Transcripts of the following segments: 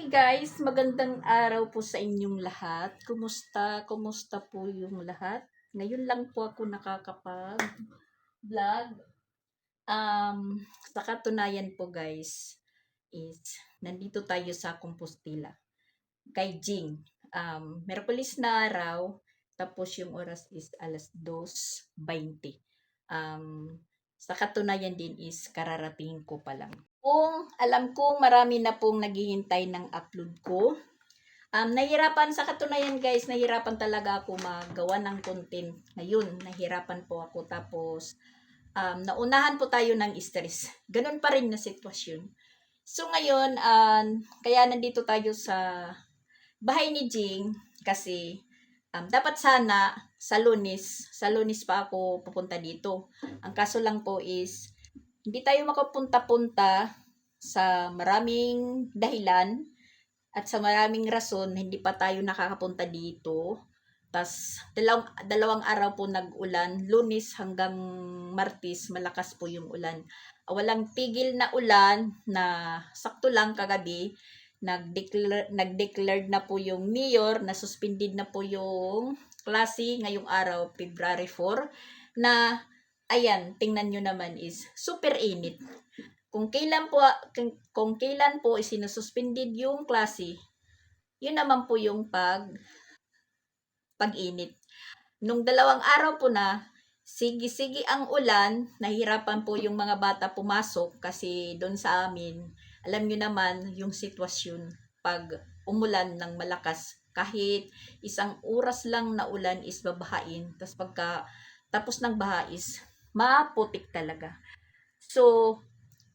Hi guys, magandang araw po sa inyong lahat. Kumusta? Kumusta po yung lahat? Ngayon lang po ako nakakapag-vlog. Sa katunayan po guys, is nandito tayo sa Compostela. Kay Jing. Merkulis na araw, tapos yung oras is alas 2:20. Sa katunayan din is kararating ko pa lang. Kung alam kong marami na pong naghihintay ng upload ko. Nahirapan sa katunayan guys, nahirapan talaga ako magawa ng content. Ngayon, nahirapan po ako tapos naunahan po tayo ng stress. Ganun pa rin na sitwasyon. So ngayon, kaya nandito tayo sa bahay ni Jing kasi dapat sana sa Lunes pa ako pupunta dito. Ang kaso lang po is hindi tayo makapunta-punta sa maraming dahilan at sa maraming rason hindi pa tayo nakakapunta dito. Tas dalawang araw po nag-ulan, Lunes hanggang Martes malakas po yung ulan. Walang tigil na ulan na sakto lang kagabi nag-declared na po yung mayor na suspended na po yung klase ngayong araw, February 4, na ayan, tingnan nyo naman is super init. Kung kailan po isinususpended yung klase, yun naman po yung pag-init. Nung dalawang araw po na, sige-sige ang ulan, nahirapan po yung mga bata pumasok kasi doon sa amin, alam nyo naman yung sitwasyon pag umulan ng malakas. Kahit isang oras lang na ulan is babahain. Tapos pagka tapos ng baha is maputik talaga. So,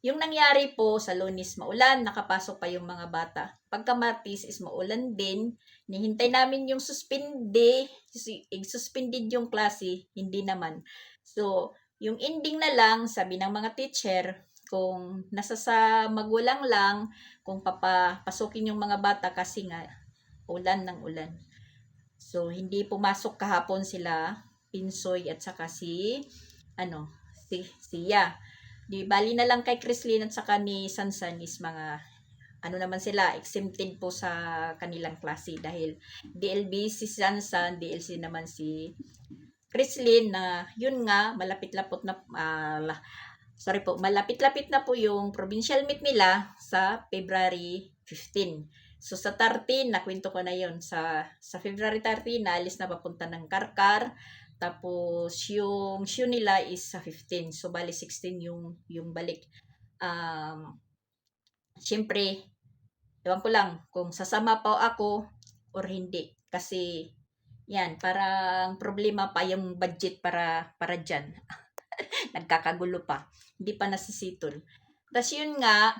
yung nangyari po sa Lunes maulan, nakapasok pa yung mga bata. Pagka Martes is maulan din, nihintay namin yung suspended yung klase, hindi naman. So, yung ending na lang, sabi ng mga teacher, kung nasa sa magulang lang, kung papapasukin yung mga bata kasi nga, ulan ng ulan. So, hindi pumasok kahapon sila, Pinsoy at saka si Sia. Di bali na lang kay Chrislyn at saka ni Sansan is mga naman sila, exempted po sa kanilang klase dahil DLB si Sansan, DLC naman si Chrislyn na yun nga malapit-lapit na po yung provincial meet nila sa February 15. So sa 13, nakwento ko na yun. Sa February 13, naalis na papunta ng Karkar. Tapos yung show nila is sa 15. So bali 16 yung balik. Siyempre, ewan ko lang kung sasama pa ako or hindi. Kasi yan, parang problema pa yung budget para dyan. Nagkakagulo pa. Hindi pa nasisitol. Tapos yun nga,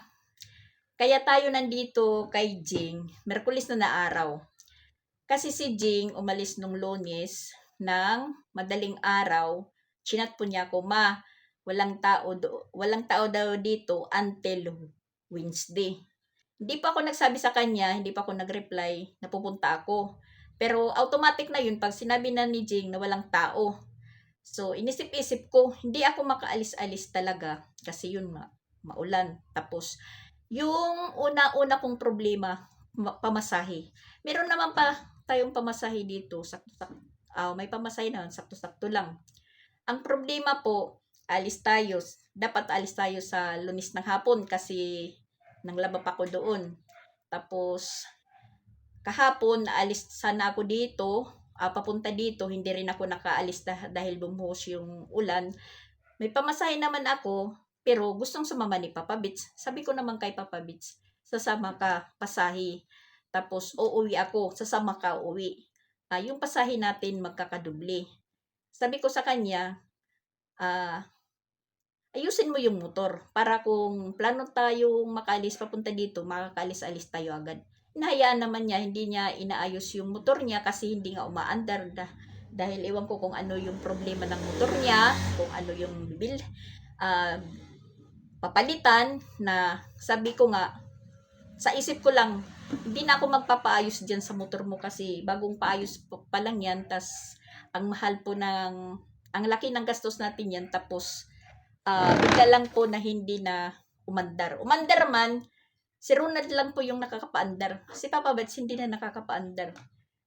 kaya tayo nandito kay Jing, Merkulis na araw. Kasi si Jing umalis nung Lunes ng madaling araw. Chinat po niya ako, ma, walang tao daw dito until Wednesday. Hindi pa ako nagsabi sa kanya, hindi pa ako nag-reply na pupunta ako. Pero automatic na yun pag sinabi na ni Jing na walang tao. So, inisip-isip ko, hindi ako makaalis-alis talaga kasi yun maulan. Tapos, yung una-una kong problema, pamasahe. Meron naman pa tayong pamasahe dito, may pamasahe na, sakto-sakto lang. Ang problema po, dapat alis tayo sa Lunes ng hapon kasi nanglaba pa ako doon. Tapos, kahapon, alis sana ako dito, papunta dito, hindi rin ako nakaalis dahil bumuhos yung ulan. May pamasahe naman ako, pero gustong sumama ni Papa Bits. Sabi ko naman kay Papa Bits, sasama ka, pasahe. Tapos, uuwi ako, sasama ka, uuwi. Yung pasahe natin magkakadoble. Sabi ko sa kanya, ayusin mo yung motor para kung plano tayong makaalis papunta dito, makakaalis-alis tayo agad. Hinahayaan naman niya, hindi niya inaayos yung motor niya kasi hindi nga umaandar dahil ewan ko kung ano yung problema ng motor niya, kung ano yung papalitan na sabi ko nga, sa isip ko lang, hindi na ako magpapaayos dyan sa motor mo kasi bagong paayos pa lang yan, tas ang mahal po ang laki ng gastos natin yan, tapos bigla lang po na hindi na umandar. Umandar man, Si Ronald lang po yung nakakapaandar. Si Papa Bets hindi na nakakapaandar.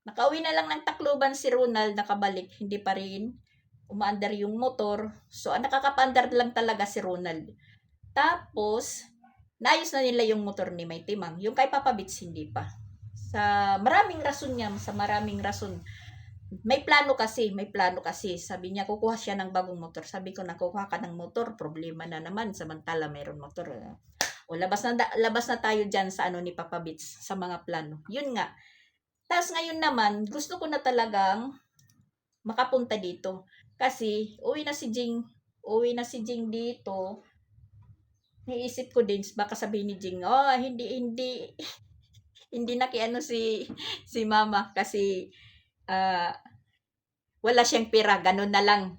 Nakauwi na lang ng Tacloban si Ronald, nakabalik. Hindi pa rin umaandar yung motor. So, ang nakakapaandar lang talaga si Ronald. Tapos, naayos na nila yung motor ni May Timang. Yung kay Papa Bits, hindi pa. Sa maraming rason niya, sa maraming rason. May plano kasi. Sabi niya, kukuha siya ng bagong motor. Sabi ko, nakukuha ka ng motor, problema na naman. Samantala, mayroon motor. O, labas na tayo dyan sa ano ni Papa Bits, sa mga plano. Yun nga. Tapos ngayon naman, gusto ko na talagang makapunta dito. Kasi, uwi na si Jing dito. Naisip ko din, baka sabihin ni Jing, oh, hindi, hindi na kiano si mama kasi wala siyang pera, ganun na lang.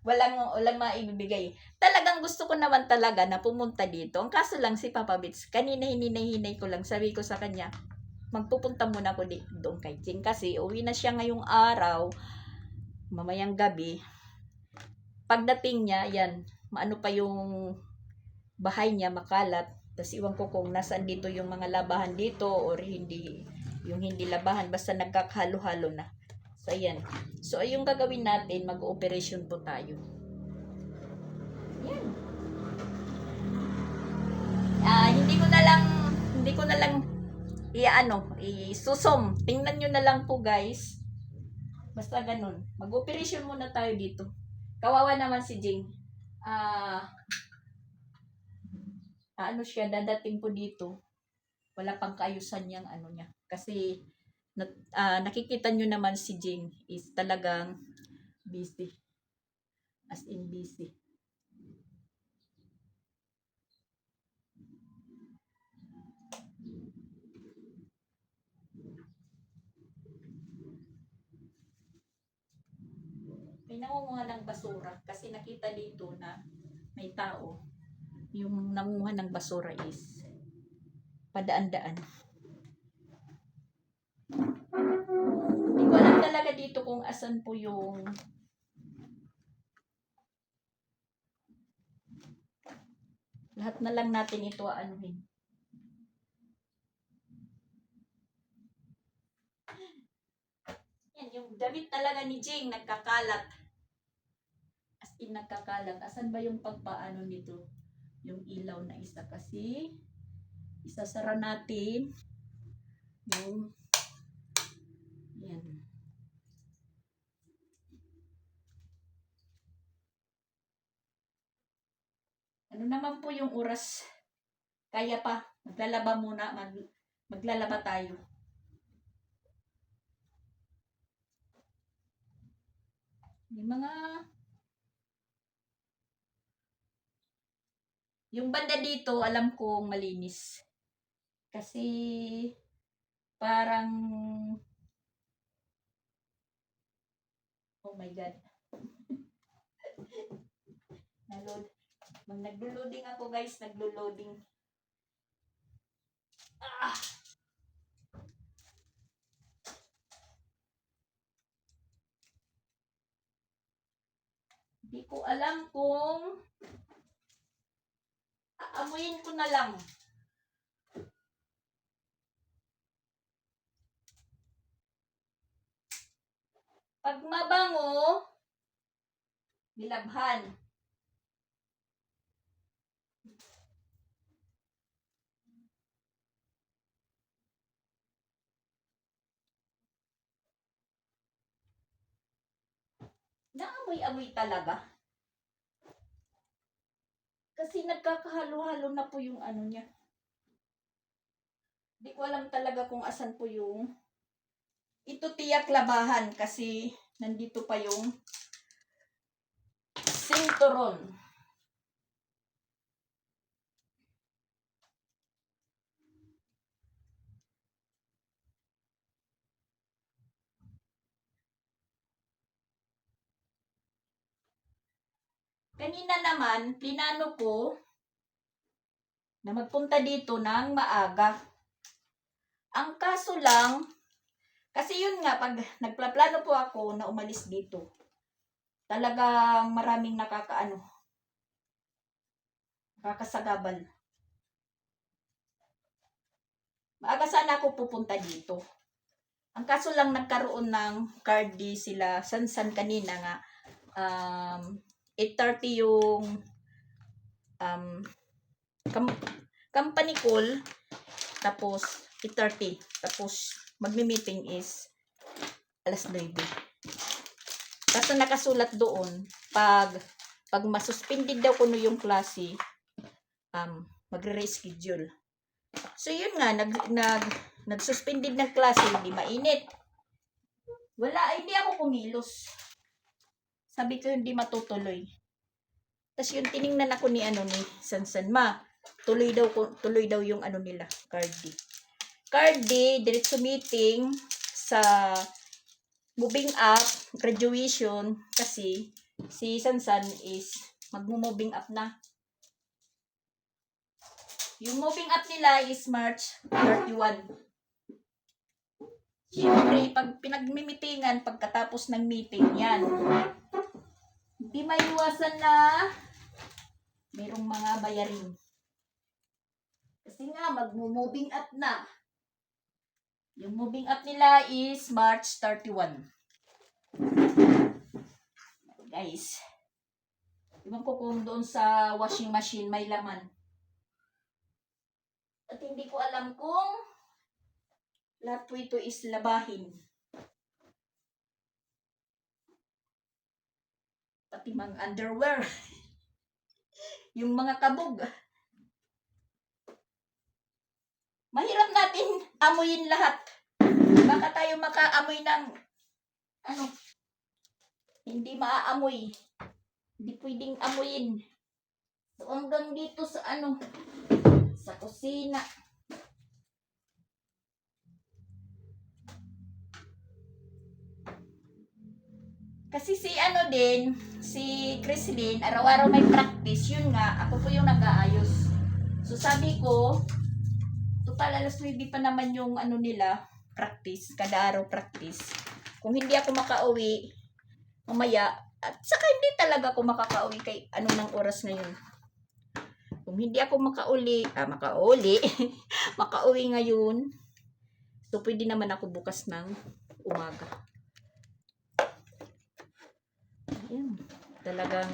walang maibibigay. Talagang gusto ko naman talaga na pumunta dito. Ang kaso lang si Papa Bits, kanina hinay ko lang, sabi ko sa kanya, magpupunta muna ako doon kay Jing kasi uwi na siya ngayong araw, mamayang gabi. Pagdating niya, yan, maano pa yung bahay niya, makalat. Tapos iwan ko kung nasaan dito yung mga labahan dito or hindi, yung hindi labahan, basta nagkakahalo-halo na. So, ayan. So, yung gagawin natin, mag-operation po tayo. Yan. Hindi ko na lang isusom. Tingnan nyo na lang po, guys. Basta ganun. Mag-operation muna tayo dito. Kawawa naman si Jing. Ano siya, dadating po dito. Wala pang kaayusan niyang ano niya. Kasi, nakikita nyo naman si Jing is talagang busy. As in busy. May nangunguha ng basura kasi nakita dito na may tao. Yung nangunguha ng basura is padaan-daan. Hindi ko alam talaga dito kung asan po yung lahat na lang natin ito anuhin. Yan, yung damit talaga ni Jing nagkakalat. As in nagkakalat. Asan ba yung pagpaano nito? Yung ilaw na isa kasi isasara natin yung yan. Ano naman po yung oras? Kaya pa. Maglalaba muna. Maglalaba tayo. Yung mga yung banda dito, alam kong malinis. Kasi parang oh my God. Naglo-loading ako, guys. Naglo-loading. Hindi ko alam kung aamuyin ko na lang. Pag mabango, nilabhan. Naamoy-amoy talaga. Kasi nagkakahalo-halo na po yung ano niya. Hindi ko alam talaga kung asan po yung ito tiyak labahan kasi nandito pa yung sinturon. Kanina naman, plinano ko na magpunta dito ng maaga. Ang kaso lang, kasi yun nga, pag nagplaplano po ako na umalis dito, talagang maraming nakakasagabal. Maaga sana ako pupunta dito. Ang kaso lang nagkaroon ng card di sila Sansan kanina nga 8:30 yung um, kam- company call, tapos 8:30, tapos magmi-meeting is alas 9. Kaso nakasulat doon pag masuspended daw kuno yung klase, magre-reschedule. So yun nga, nag-suspended ng klase, hindi mainit. Wala, hindi ako kumilos. Sabi ko hindi matutuloy. Tapos yung tiningnan ako ni Sansan, tuloy daw yung nila, Cardi. Cardi, diretso meeting sa moving up, graduation, kasi si Sansan is magmo-moving up na. Yung moving up nila is March 31. Siyempre, pag pinagmimitingan, pagkatapos ng meeting, yan. Hindi maiwasan na merong mga bayarin. Kasi nga, mag-moving up na. Yung moving up nila is March 31. Guys, iwan ko kung doon sa washing machine may laman. At hindi ko alam kung lahat po ito is labahin. Pati mga underwear. Yung mga kabog. Mahirap natin amuyin lahat. Baka tayo makaamoy ng hindi maaamoy. Hindi pwedeng amuyin. So hanggang dito sa sa kusina. Kasi si Chrislyn, araw-araw may practice. Yun nga, ako po yung nag-aayos. So sabi ko, total alas 9 pa naman yung nila, practice, kada araw practice. Kung hindi ako makauwi, mamaya, at saka hindi talaga ako makakauwi kay ng oras ngayon. Kung hindi ako makauwi, makauwi ngayon, so pwede naman ako bukas ng umaga. Ayun, talagang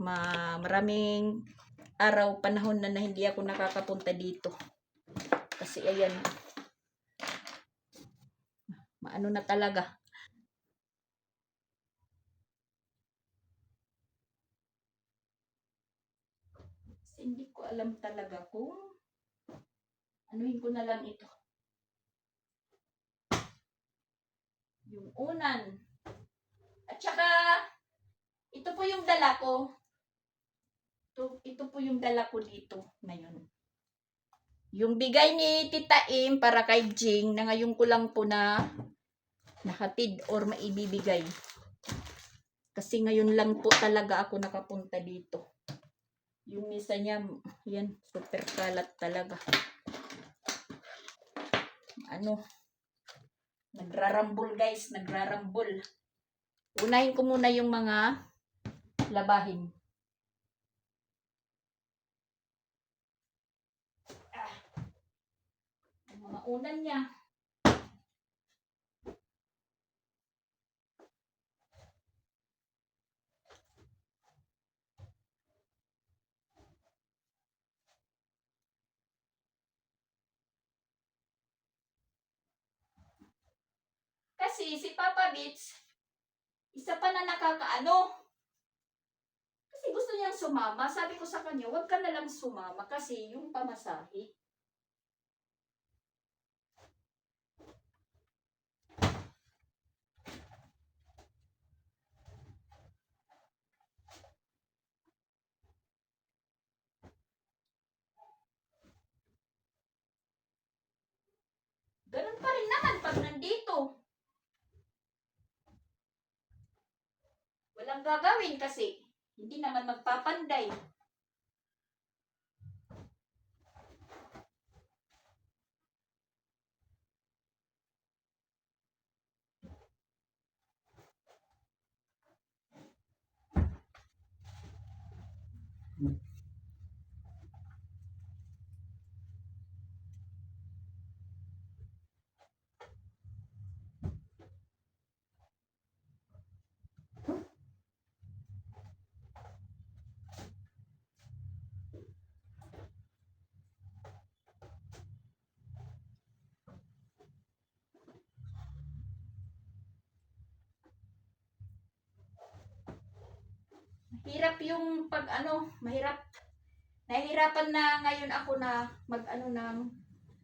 maraming araw, panahon na hindi ako nakakapunta dito. Kasi ayan, maano na talaga. Kasi hindi ko alam talaga kung anuhin ko na lang ito. Yung unan. At saka, ito po yung dala ko. Ito po yung dala ko dito ngayon. Yung bigay ni Tita Im para kay Jing na ngayon ko lang po na nahatid or maibibigay. Kasi ngayon lang po talaga ako nakapunta dito. Yung misa niya, yan, super kalat talaga. Nagrarambol guys, nagrarambol. Unahin ko muna yung mga labahin. Ang mga unan niya. Kasi si Papa Beats, isa pa na kasi gusto niyang sumama. Sabi ko sa kanya, huwag ka na lang sumama kasi yung pamasahe. Ganun pa rin naman pag nandito. Walang gagawin kasi hindi naman magpapanday. Hirap yung pag mahirap. Nahihirapan na ngayon ako na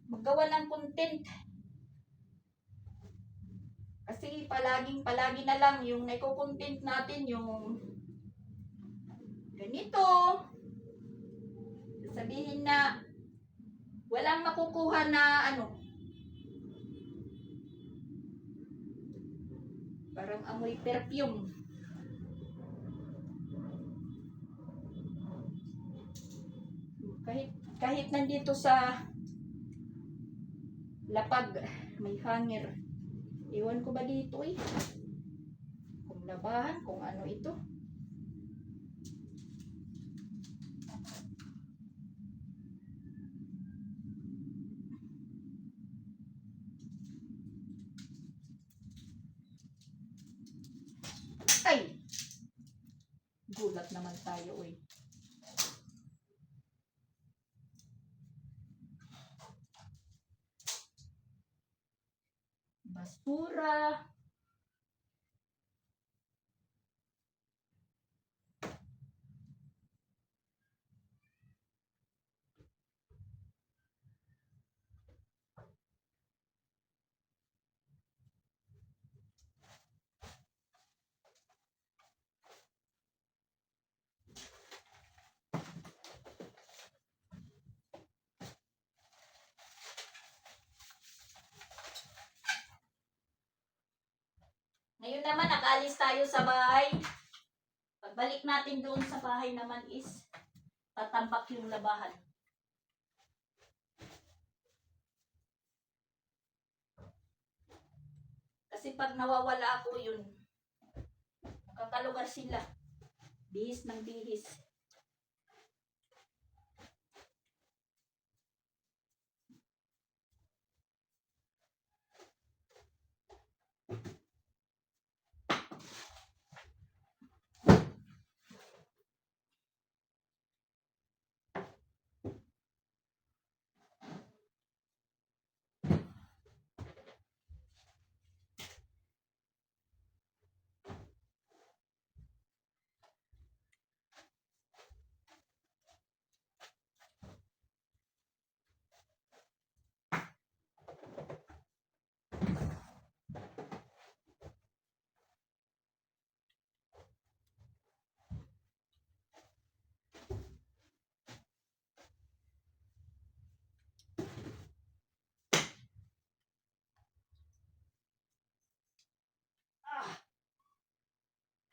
maggawa ng content. Kasi palagi na lang yung naiko-content natin yung ganito. Sabihin na walang makukuha na parang amoy perfume. Kahit nandito sa lapag may hanger. Iwan ko ba dito kung labahan, kung ano ito. Ay! Gulat naman tayo Basura. Ngayon naman, nakaalis tayo sa bahay. Pagbalik natin doon sa bahay naman is tatambak yung labahan. Kasi pag nawawala ako yun, kakalugar sila. Bihis ng bihis.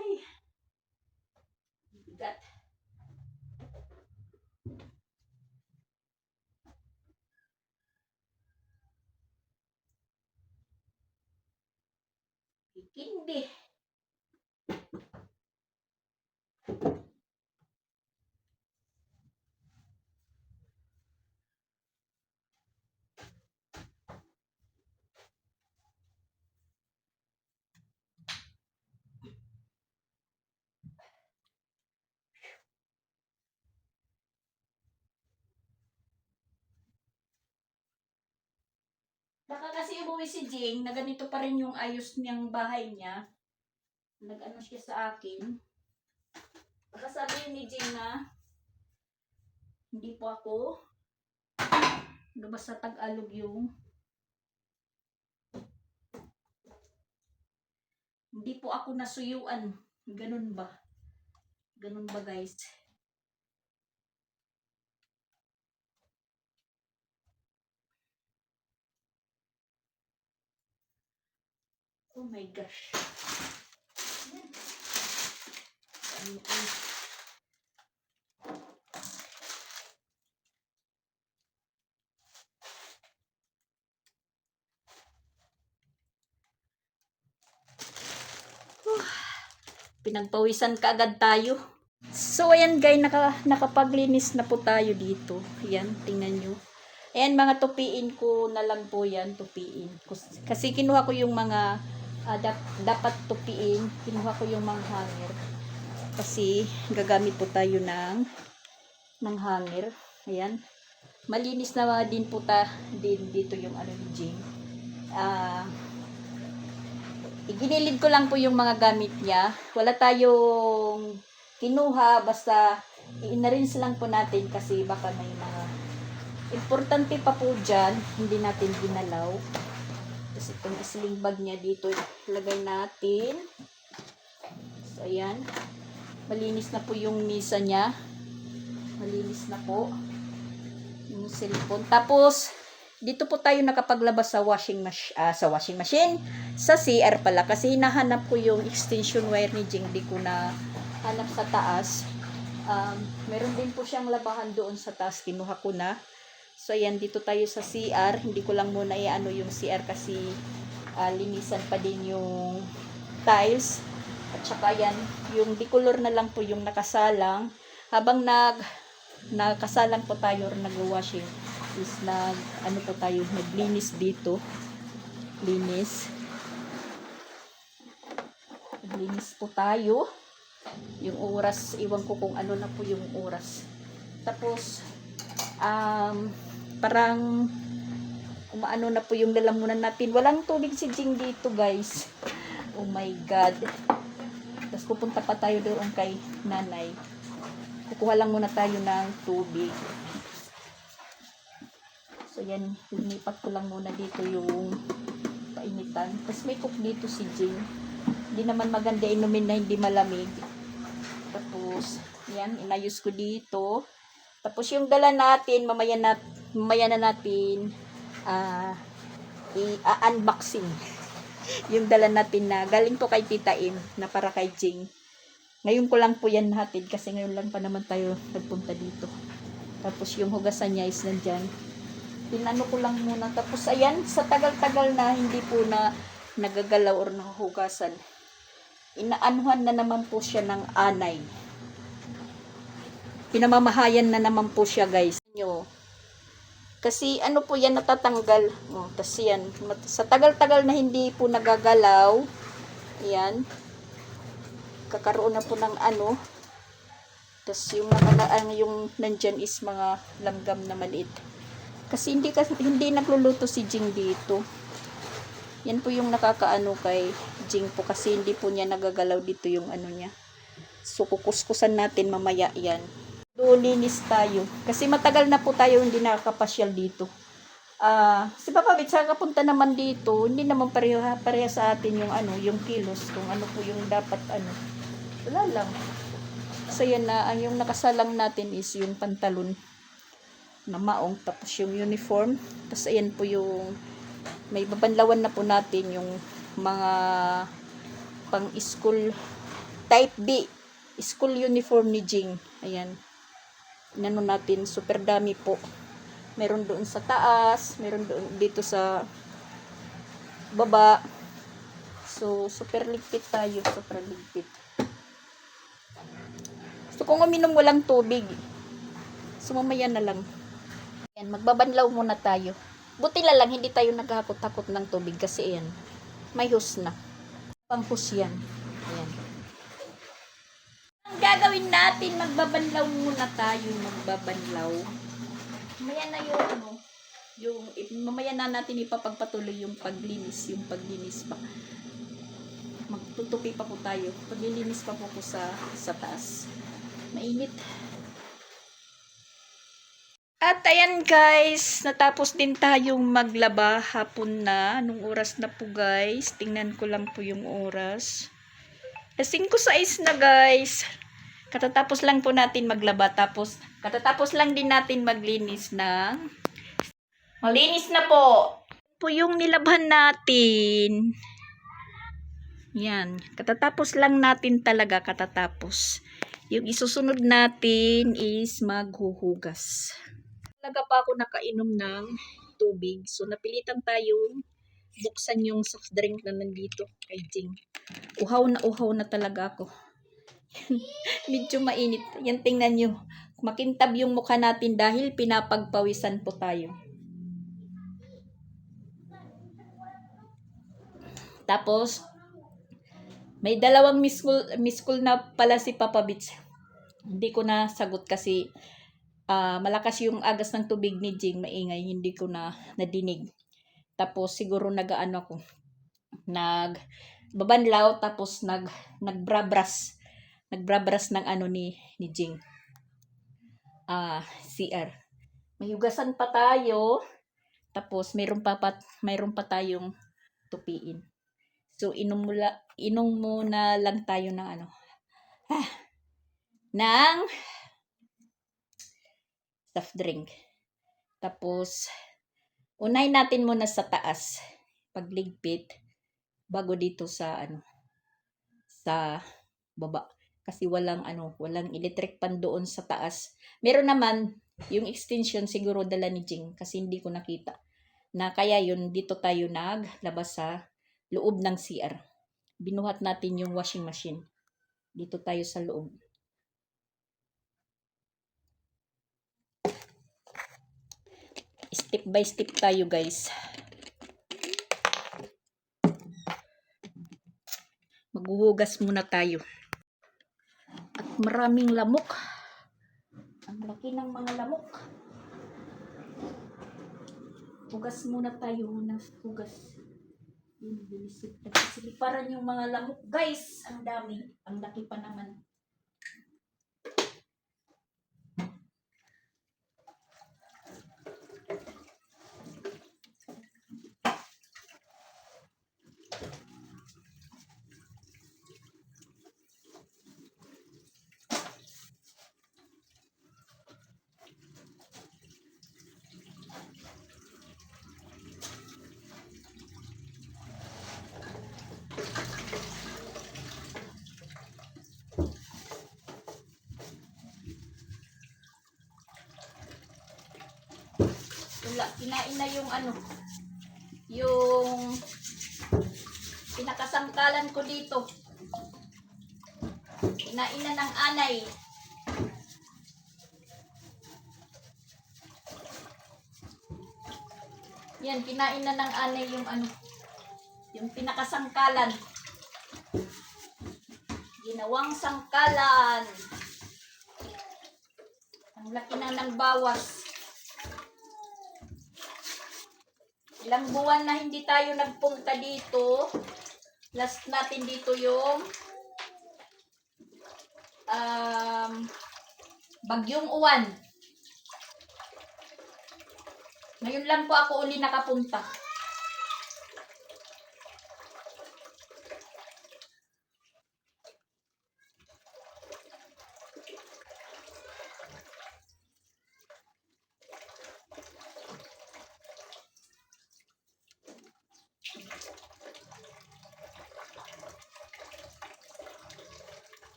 Ay, bigat. Ikindi. Baka kasi umuwi si Jing na ganito pa rin yung ayos niyang bahay niya. Nag-ano siya sa akin. Baka sabihin ni Jing na hindi po ako sa Tagalog yung hindi po ako nasuyuan. Ganun ba? Ganun ba guys? Oh my gosh. Pinagpawisan kaagad tayo. So, ayan guys, nakapaglinis na po tayo dito. Ayan, tingnan nyo. Ayan, mga tupiin ko na lang po yan, tupiin. Kasi kinuha ko yung mga dapat tupiin. Kinuha ko yung mga hanger. Kasi gagamit po tayo ng hanger. Ayan. Malinis na din po din dito yung ni Jing. Iginilid ko lang po yung mga gamit niya. Wala tayong kinuha, basta i-rinse lang po natin kasi baka may mga importante pa po dyan, hindi natin ginalaw. Kasi itong sling bag niya dito, ilagay natin. So, ayan. Malinis na po yung misa niya. Malinis na po yung cellphone. Tapos, dito po tayo nakapaglabas sa washing machine. Sa CR pala. Kasi hinahanap ko yung extension wire ni Jing. Di ko na hanap sa taas. Meron din po siyang labahan doon sa taas. Kinuha ko na. So, ayan, dito tayo sa CR. Hindi ko lang muna i-ano yung CR kasi linisan pa din yung tiles. At saka yan, yung decolor na lang po yung nakasalang. Habang nakasalang po tayo or nag-washing, is ano po tayo, naglinis dito. Linis po tayo. Yung oras, iwan ko kung ano na po yung oras. Tapos, parang umaano na po yung lalamunan natin. Walang tubig si Jing dito, guys. Oh my God. Tapos pupunta pa tayo doon kay nanay. Kukuha lang muna tayo ng tubig. So yan, linipat ko lang muna dito yung painitan. Tapos may cook dito si Jing. Hindi naman maganda inumin na hindi malamig. Tapos, yan, inayos ko dito. Tapos yung dala natin, mamaya na natin i-unboxing. Yung dala natin na galing po kay Tita Im na para kay Jing. Ngayon ko lang po yan hatid kasi ngayon lang pa naman tayo nagpunta dito. Tapos yung hugasan niya is nandyan. Tinano ko lang muna. Tapos ayan, sa tagal-tagal na hindi po na nagagalaw or nahuhugasan, inaanuhan na naman po siya ng anay. Pinamamahayan na naman po siya, guys. Kasi ano po yan, natatanggal. Tas yan, sa tagal-tagal na hindi po nagagalaw, yan, kakaroon na po ng ano. Tas yung nandyan is mga langgam na maliit. Kasi hindi nagluluto si Jing dito. Yan po yung nakakaano kay Jing po kasi hindi po niya nagagalaw dito yung ano niya. So kukuskusan natin mamaya yan. Linis tayo. Kasi matagal na po tayo hindi nakakapasyal dito. Si Papa Bit, sa kapunta naman dito, hindi naman pareha sa atin yung ano, yung kilos, kung ano po yung dapat ano. Wala lang. So yan na, yung nakasalang natin is yung pantalon na maong, tapos yung uniform. Tapos ayan po yung may babanlawan na po natin yung mga pang school type B school uniform ni Jing. Ayan. Inano natin, super dami po. Meron doon sa taas, meron doon dito sa baba. So, super ligpit tayo, super ligpit. So, kung uminom walang tubig, so mamaya na lang. Ayan, magbabanlaw muna tayo. Buti na lang, hindi tayo naghakot-hakot ng tubig kasi ayan, may hose na. Pang-hose yan. Ayan. Ang gagawin natin, magbabanlaw muna tayo, magbabanlaw. Mamaya na yung ano, mamaya na natin ipapagpatuloy yung paglinis pa. Magtutupi pa po tayo. Paglilinis pa po ko sa taas. Mainit. At ayan guys, natapos din tayong maglaba, hapon na. Anong oras na po guys? Tingnan ko lang po yung oras. 5:06 na guys. Katatapos lang po natin maglaba, tapos katatapos lang din natin maglinis ng malinis na po. Po yung nilabhan natin. Yan, katatapos lang natin talaga, katatapos. Yung isusunod natin is maghuhugas. Talaga pa ako nakainom ng tubig. So napilitan tayong buksan yung soft drink na nandito kay Jing. Uhaw na talaga ako. Medyo mainit. Yan, tingnan nyo. Makintab yung mukha natin dahil pinapagpawisan po tayo. Tapos, may dalawang miss call na pala si Papa Bits. Hindi ko na sagot kasi malakas yung agos ng tubig ni Jing. Maingay. Hindi ko na nadinig. Tapos, siguro nag-ano ako. Nagbabanlaw tapos nagbrabras. Nagbabras ng ano ni Jing. CR. May hugasan pa tayo. Tapos mayroon pa tayong tupiin. So inom muna lang tayo ng ano. Ng soft drink. Tapos unahin natin muna sa taas pagligpit bago dito sa ano sa baba kasi walang electric pan doon sa taas. Meron naman yung extension siguro dala ni Jing kasi hindi ko nakita. Na kaya yun dito tayo naglabas sa loob ng CR. Binuhat natin yung washing machine. Dito tayo sa loob. Step by step tayo, guys. Maghuhugas muna tayo. At maraming lamok. Ang laki ng mga lamok. Hugas muna tayo ng hugas. Nagsisiliparan yung mga lamok, guys. Ang dami. Ang laki pa naman. Wala, kinain na yung yung pinakasangkalan ko dito. Kinain na ng anay. Yan, kinain na ng anay yung pinakasangkalan. Ginawang sangkalan. Ang laki na ng bawas. Ilang buwan na hindi tayo nagpunta dito. Last natin dito yung Bagyong Uwan. Ngayon lang po ako uli nakapunta.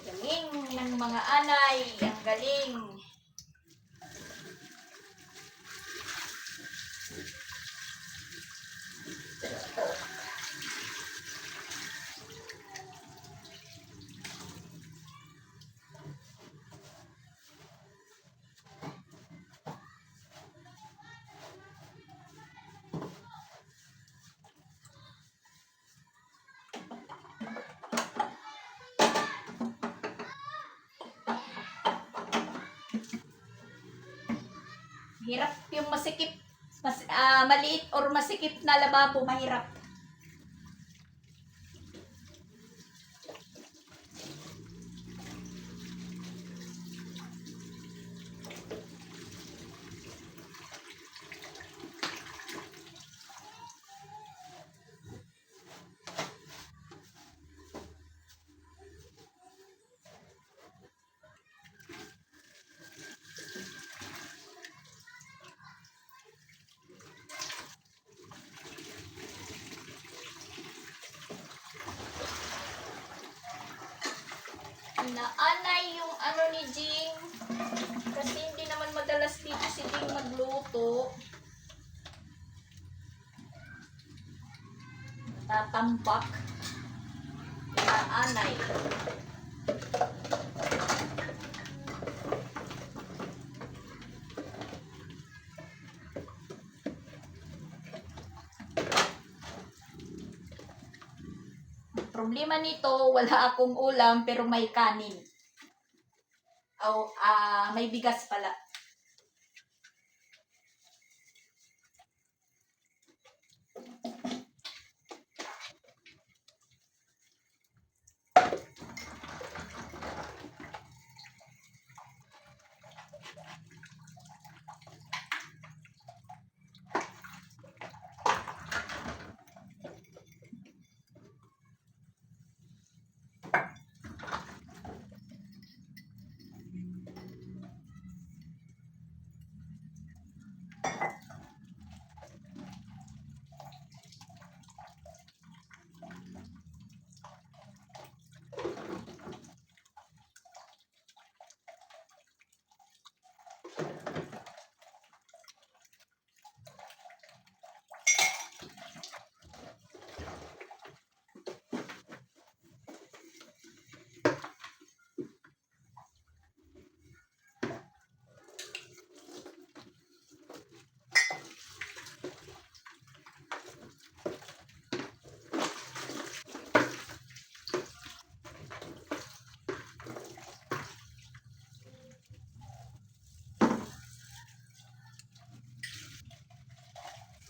Galing ng mga anay. Ang galing. Hirap yung masikip, maliit or masikip na lababo, mahirap. Inaanay yung ni Jing. Kasi hindi naman madalas dito si Jing magluto. Tatambak. Inaanay. Problema nito, wala akong ulam pero may kanin. May bigas pala.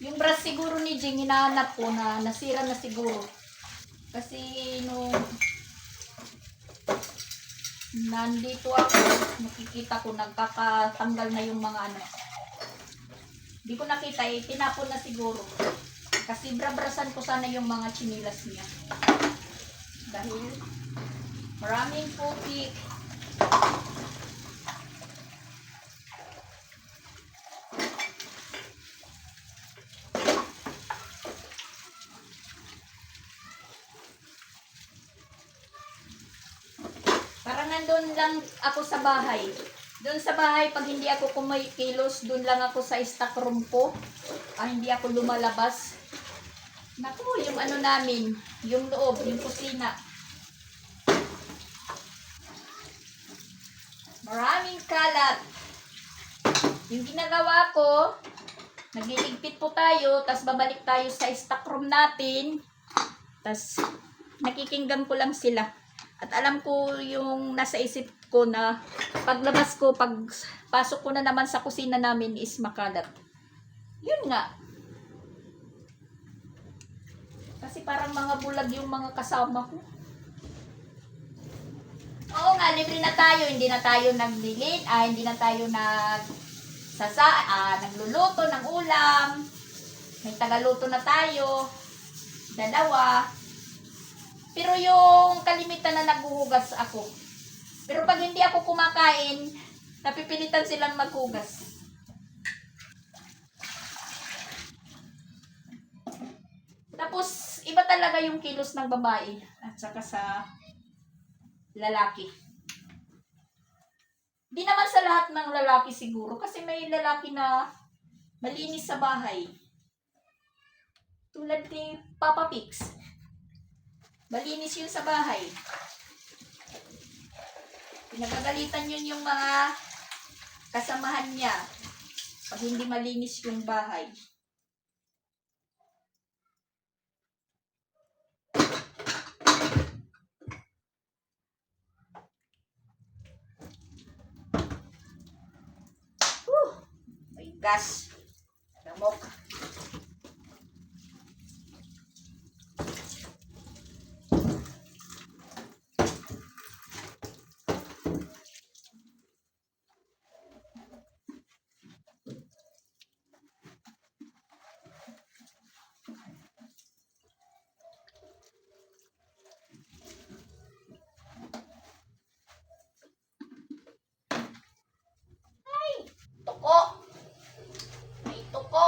Yung brush siguro ni Jing, hinahanap ko na nasira na siguro. Kasi nung nandito ako, nakikita ko nagkakatanggal na yung mga ano. Hindi ko nakita tinapon na siguro. Kasi brabrasan ko sana yung mga chinilas niya. Dahil maraming putik. Parang nandun lang ako sa bahay. Doon sa bahay, pag hindi ako kumikilos, doon lang ako sa stock room ko. Hindi ako lumalabas. Naku, yung ano namin, yung loob, yung kusina. Maraming kalat. Yung ginagawa ko, nagliligpit po tayo, tas babalik tayo sa stock room natin. Tas nakikinggan ko lang sila. At alam ko yung nasa isip ko na paglabas ko, pag pasok ko na naman sa kusina namin is makalat. Yun nga. Kasi parang mga bulag yung mga kasama ko. Oo nga, libre na tayo. Hindi na tayo naglilin, hindi na tayo nagluluto ng ulam. May tagaluto na tayo. 2. Pero yung kalimitan na naghuhugas ako. Pero pag hindi ako kumakain, napipilitan silang maghugas. Tapos, iba talaga yung kilos ng babae at saka sa lalaki. Di naman sa lahat ng lalaki siguro, kasi may lalaki na malinis sa bahay. Tulad ni Papa Pix. Malinis yun sa bahay. Pinagagalitan yun yung mga kasamahan niya pag hindi malinis yung bahay. May gas. Lamok. Tuko. May tuko.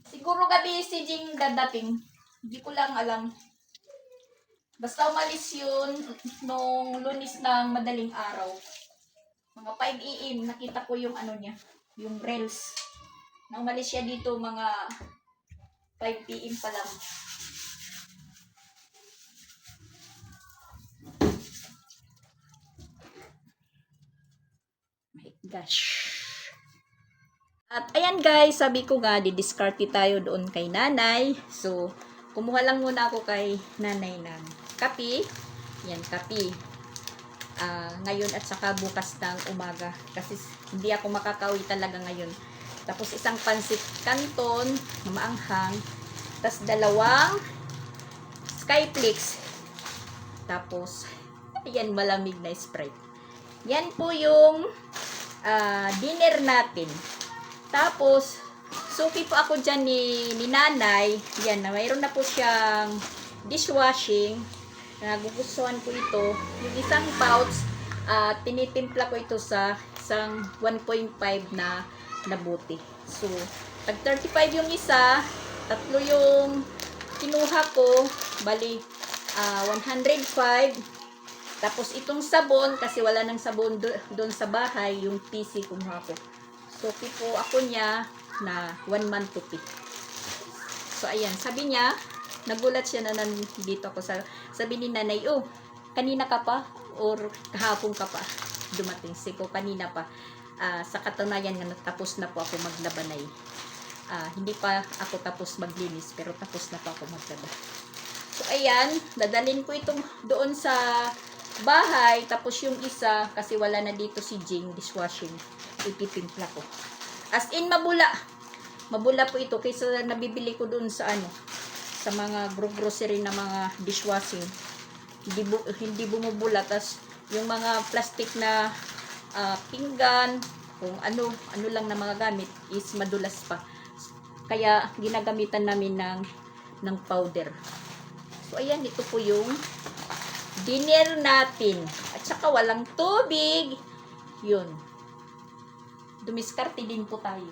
Siguro gabi si Jing dadating. Hindi ko lang alam. Basta umalis yun nung Lunes ng madaling araw. Mga 5 AM, nakita ko yung ano niya, yung reels. Na umalis siya dito mga 5 PM pa lang. My gosh. At ayan guys, sabi ko nga, didiskarte tayo doon kay nanay. So, kumuha lang muna ako kay nanay ng kape. Yan, kape. Ngayon at saka bukas ng umaga. Kasi hindi ako makakauwi talaga ngayon. Tapos isang pansit canton, maanghang. Tapos 2 Skyflakes. Tapos, ayan, malamig na Sprite. Yan po yung dinner natin. Tapos, suki po ako dyan ni nanay. Yan, mayroon na po siyang dishwashing. Nagugustuhan ko ito. Yung isang pouch, tinitimpla ko ito sa isang 1.5 na buti. So, tag 35 yung isa, tatlo yung kinuha ko, bali 105. Tapos itong sabon, kasi wala nang sabon doon sa bahay, yung PC kumuha ko. So, pipo ako niya na 1 month to pay. So, ayan, sabi niya, nagulat siya na nandito ako sabi ni nanay, oh, kanina ka pa or kahapon ka pa dumating. Siko, kanina pa. Sa katunayan nga, tapos na po ako maglabanay. Hindi pa ako tapos maglinis, pero tapos na po ako maglaba. So, ayan, dadalhin ko itong doon sa bahay, tapos yung isa, kasi wala na dito si Jing, dishwashing, ipitimpla ko. As in, mabula. Mabula po ito, kaysa nabibili ko doon sa sa mga grocery na mga dishwashing. Hindi bumubula. Tas yung mga plastic na pinggan, kung ano lang na mga gamit is madulas pa. Kaya ginagamitan namin ng powder. So ayan, ito po yung dinner natin. At saka walang tubig. Yun. Dumiskarte din po tayo.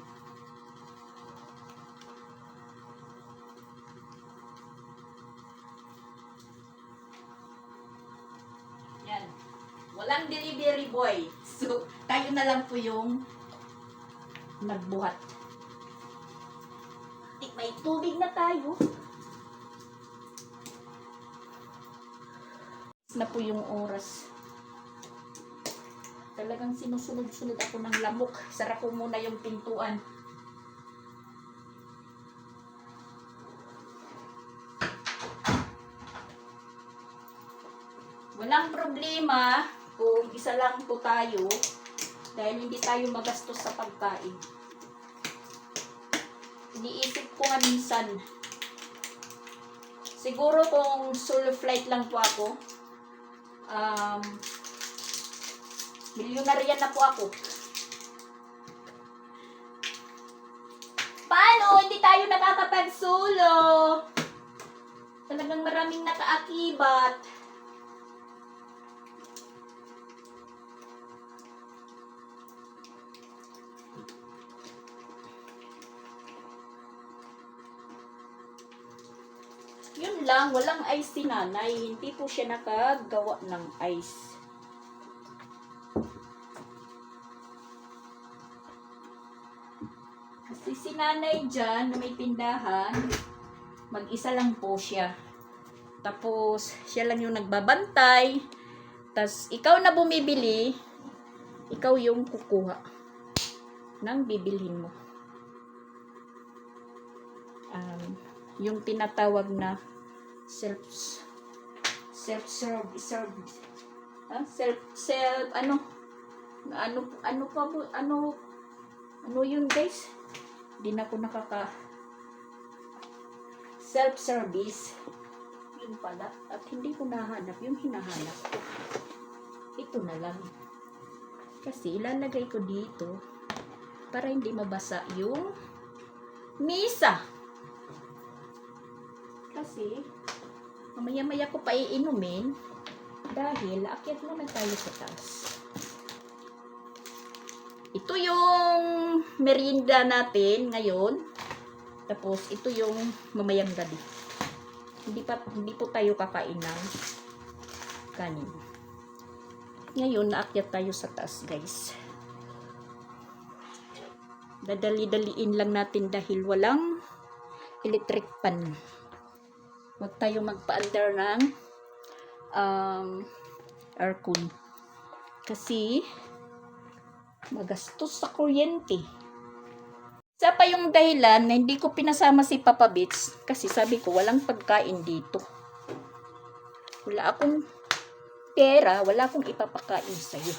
Yan. Walang delivery boy. So, tayo na lang po yung nagbuhat. May tubig na tayo. Na po yung oras. Talagang sinusunod-sunod ako ng lamok. Sara ko muna yung pintuan. Walang problema kung isa lang po tayo dahil hindi tayo magastos sa pagkain. Iniisip ko nga minsan, siguro kung solo flight lang po ako, milyonarya na po ako. Paano? Hindi tayo nakakapag-solo. Talagang maraming nakaakibat. Yun lang, walang ice si nanay. Hindi po siya nakagawa ng ice. Kasi si nanay dyan, na may tindahan, mag-isa lang po siya. Tapos, siya lang yung nagbabantay. Tapos, ikaw na bumibili, ikaw yung kukuha ng bibilhin mo. Yung tinatawag na ano yun guys, di na ko self-service yun pala, at hindi ko nahanap yung hinahanap ko. Ito na lang kasi ilalagay ko dito para hindi mabasa yung misa. Kasi, mamaya-maya ko pa iinumin dahil aakyat na tayo sa taas. Ito yung merienda natin ngayon. Tapos, ito yung mamayang gabi. Hindi po tayo kakain ng kanin. Ngayon, naakyat tayo sa taas, guys. Dadali-daliin lang natin dahil walang electric pan. Huwag tayo magpa-under ng aircon. Kasi magastos sa kuryente. Isa pa yung dahilan na hindi ko pinasama si Papa Bits kasi sabi ko walang pagkain dito. Wala akong pera, wala akong ipapakain sa'yo.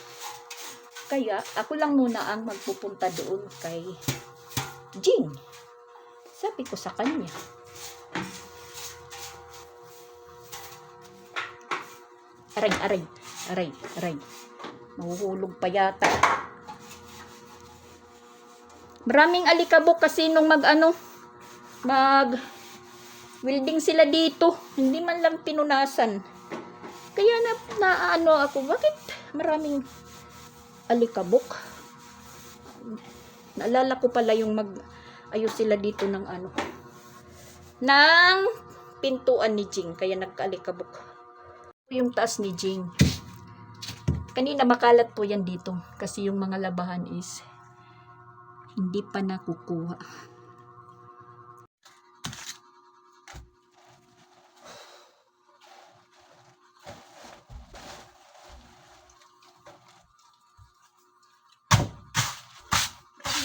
Kaya ako lang muna ang magpupunta doon kay Jing. Sabi ko sa kanya. Aray. Nahuhulog pa yata. Maraming alikabok kasi nung welding sila dito. Hindi man lang pinunasan. Kaya na ako, bakit maraming alikabok? Naalala ko pala yung ayos sila dito ng ng pintuan ni Jing, kaya nagkaalikabok. Yung taas ni Jing. Kanina makalat po yan dito kasi yung mga labahan is hindi pa nakukuha.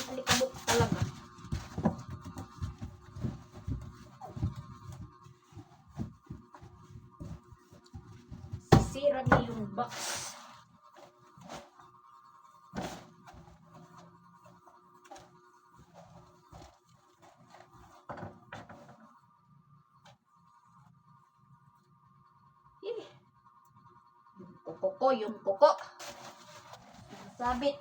Alikabok talaga. Sisira niya yung box. Yung kuko. Sabit.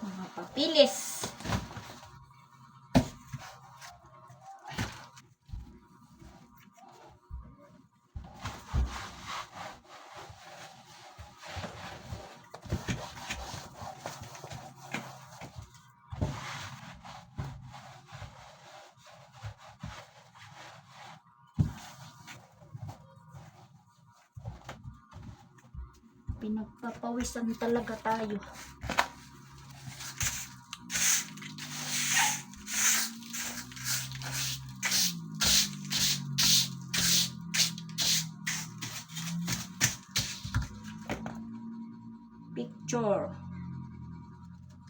Mga papilis. Pinagpapawisan talaga tayo.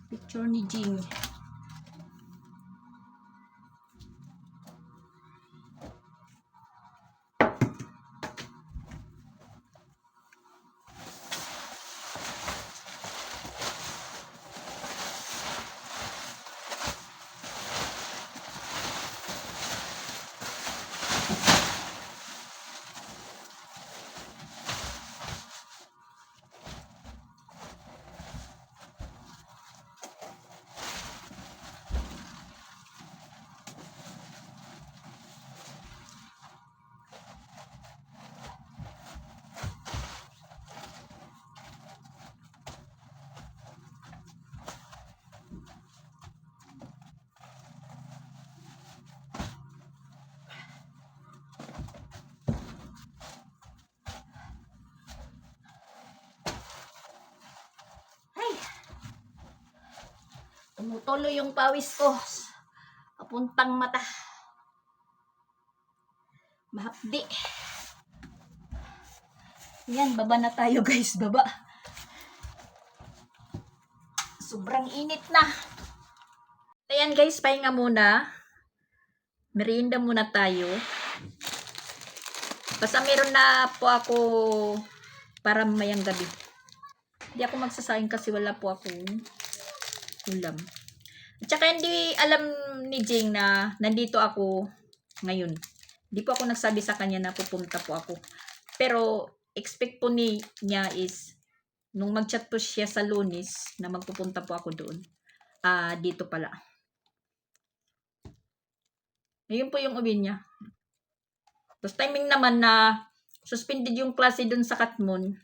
Picture ni Jing. Tumutulo yung pawis ko. Papuntang mata. Mahapdi. Yan, baba na tayo guys, baba. Sobrang init na. Ayan guys, pahinga muna. Merienda muna tayo. Basta meron na po ako para mamayang gabi. Hindi ako magsasaing kasi wala po akong ulam. At saka hindi alam ni Jing na nandito ako ngayon. Hindi po ako nagsabi sa kanya na pupunta po ako. Pero expect po niya is nung mag-chat po siya sa Lunes na magpupunta po ako doon. Dito pala. Ayun po yung niya. Tapos timing naman na suspended yung klase doon sa Katmon.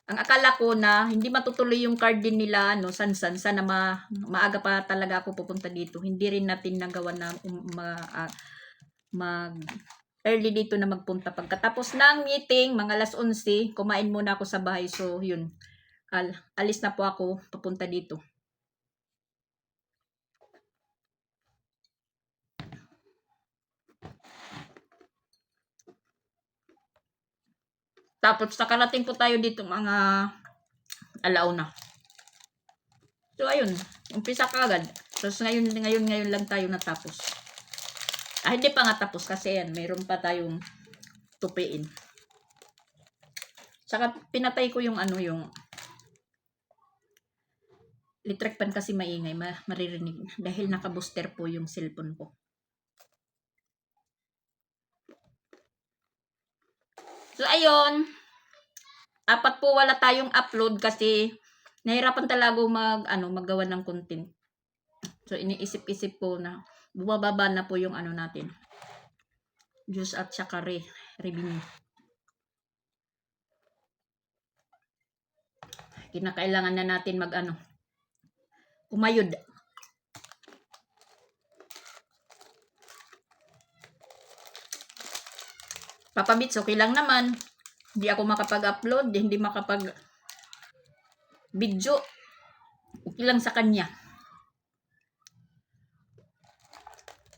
Ang akala ko na hindi matutuloy yung card din nila Sansan, sana maaga pa talaga ako pupunta dito. Hindi rin natin nagawa na mag early dito na magpunta. Pagkatapos ng meeting, mga alas 11, kumain muna ako sa bahay. So, yun. Alis na po ako papunta dito. Tapos, nakarating po tayo dito mga alauna. So, ayun. Umpisa ka agad. Tapos, ngayon lang tayo natapos. Hindi pa nga tapos kasi yan. Mayroon pa tayong tupiin. Saka pinatay ko yung ano yung electric pan kasi maingay. Maririnig. Dahil naka-booster po yung cellphone ko. So, ayun. 4 po wala tayong upload kasi nahirapan talaga maggawa ng content. So, iniisip-isip ko na bumababa na po yung ano natin. Views at saka revenue. Kinakailangan na natin umayod. Papabits, okay lang naman. Hindi ako makapag-upload, hindi makapag-video. Okay lang sa kanya.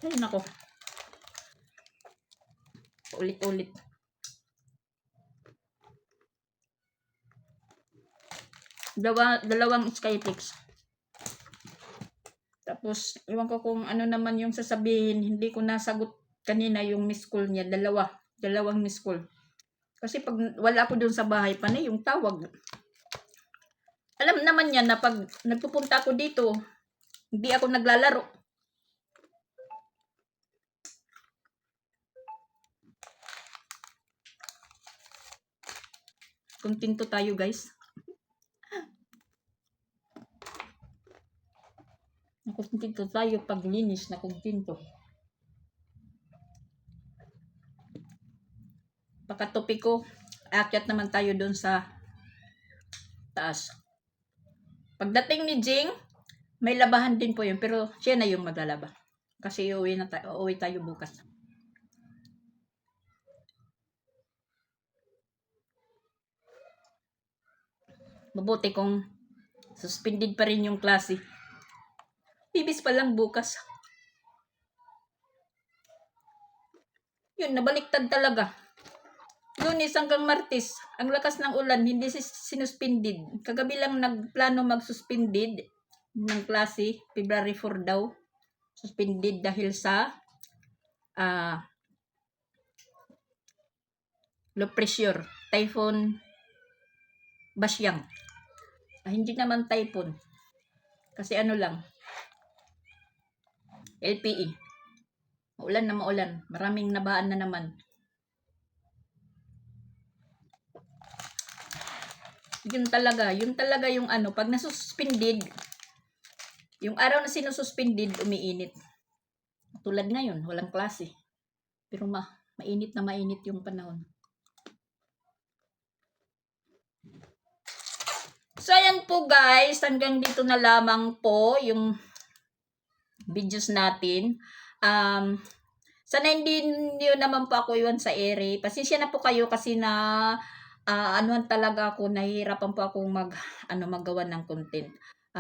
Ay, nako. Ulit-ulit. Dalawang Skypix. Tapos, iwan ko kung ano naman yung sasabihin. Hindi ko nasagot kanina yung miss call niya. Dalawang miss call. Kasi pag wala ako doon sa bahay, panay yung tawag. Alam naman niya na pag nagpupunta ako dito, hindi ako naglalaro. Kontento tayo, guys. Kontento tayo pag linis na kontento. Pagkatopic ko, aakyat naman tayo doon sa taas. Pagdating ni Jing, may labahan din po yun, pero siya na yung maglalaba. Kasi uuwi tayo bukas. Mabuti kung suspended pa rin yung klase. Bibis pa lang bukas. Yun, nabaliktad talaga. Lunes hanggang Martes, ang lakas ng ulan, hindi sinuspended. Kagabi lang nagplano mag-suspended ng klase, February 4 daw. Suspended dahil sa low pressure, Typhoon Basyang. Hindi naman typhoon. Kasi ano lang, LPE. Maulan na maulan. Maraming nabaan na naman. Yun talaga yung ano, pag nasuspended, yung araw na sinususpended, umiinit. Tulad ngayon, walang klase. Pero mainit na mainit yung panahon. So, ayan po guys, hanggang dito na lamang po yung videos natin. Sana hindi nyo naman po ako iwan sa ere. Pasensya na po kayo kasi na anuhan talaga ako, nahihirapan po akong maggawa ng content.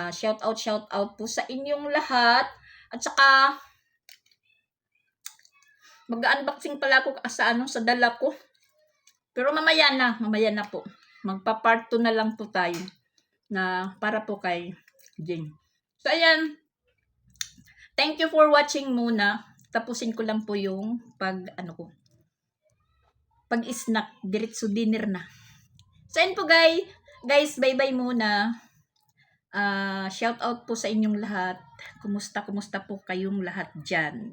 Shout out po sa inyong lahat. At saka mag-unboxing pala ako sa dala ko. Pero mamaya na po. Magpa-part 2 na lang po tayo na para po kay Jing. So ayan. Thank you for watching muna. Tapusin ko lang po yung pag-snack, diretso dinner na. So ayan po guys, bye-bye muna. Shout out po sa inyong lahat. Kumusta po kayong lahat dyan?